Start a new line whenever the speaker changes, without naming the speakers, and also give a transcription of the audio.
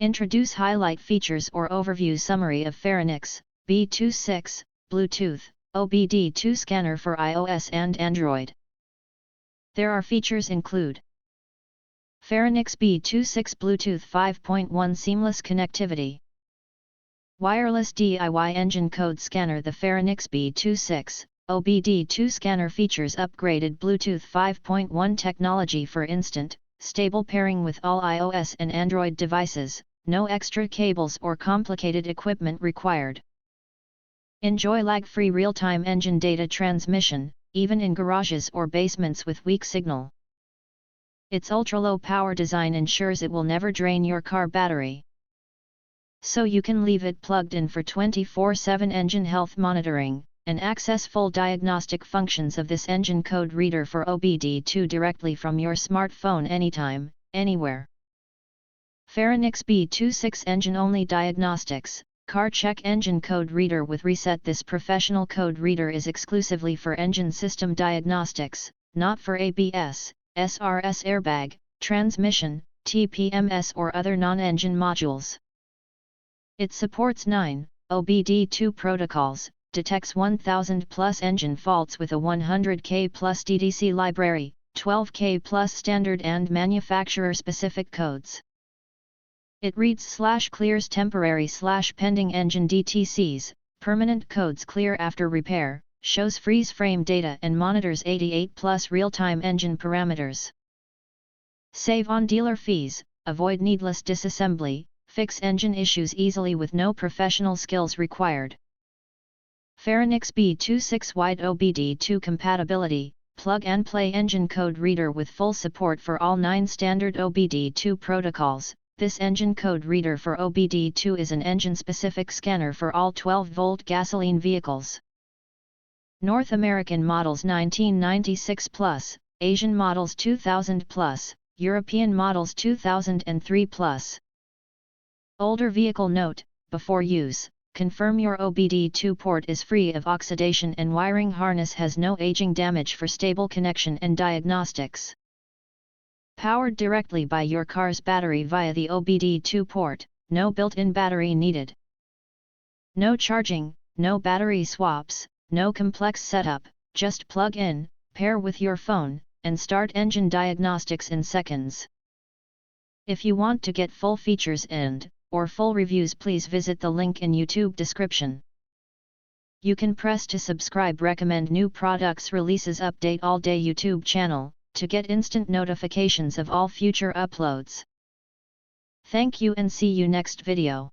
Introduce highlight features or overview summary of Feronix B26 Bluetooth OBD2 scanner for iOS and Android. There are features include Feronix B26 Bluetooth 5.1 seamless connectivity. Wireless DIY engine code scanner. The Feronix B26 OBD2 scanner features upgraded Bluetooth 5.1 technology for instant, stable pairing with all iOS and Android devices, no extra cables or complicated equipment required. Enjoy lag-free real-time engine data transmission, even in garages or basements with weak signal. Its ultra-low power design ensures it will never drain your car battery, so you can leave it plugged in for 24/7 engine health monitoring, and access full diagnostic functions of this engine code reader for OBD2 directly from your smartphone anytime, anywhere. Feronix B26 engine-only diagnostics. Car check engine code reader with reset. This professional code reader is exclusively for engine system diagnostics, not for ABS, SRS airbag, transmission, TPMS or other non-engine modules. It supports 9 OBD2 protocols, detects 1000 plus engine faults with a 100K plus DDC library, 12K plus standard and manufacturer-specific codes. It reads/clears temporary/pending engine DTCs, permanent codes clear after repair, shows freeze frame data and monitors 88 plus real-time engine parameters. Save on dealer fees, avoid needless disassembly, fix engine issues easily with no professional skills required. Feronix B26 wide OBD2 compatibility, plug-and-play engine code reader with full support for all 9 standard OBD2 protocols. This engine code reader for OBD2 is an engine-specific scanner for all 12-volt gasoline vehicles. North American models 1996 plus, Asian models 2000 plus, European models 2003 plus. Older vehicle note: before use, confirm your OBD2 port is free of oxidation and wiring harness has no aging damage for stable connection and diagnostics. Powered directly by your car's battery via the OBD2 port, no built-in battery needed. No charging, no battery swaps, no complex setup, just plug in, pair with your phone, and start engine diagnostics in seconds. If you want to get full features or full reviews, please visit the link in YouTube description. You can press to subscribe. Recommend new products releases. Update all day YouTube channel to get instant notifications of all future uploads. Thank you and see you next video.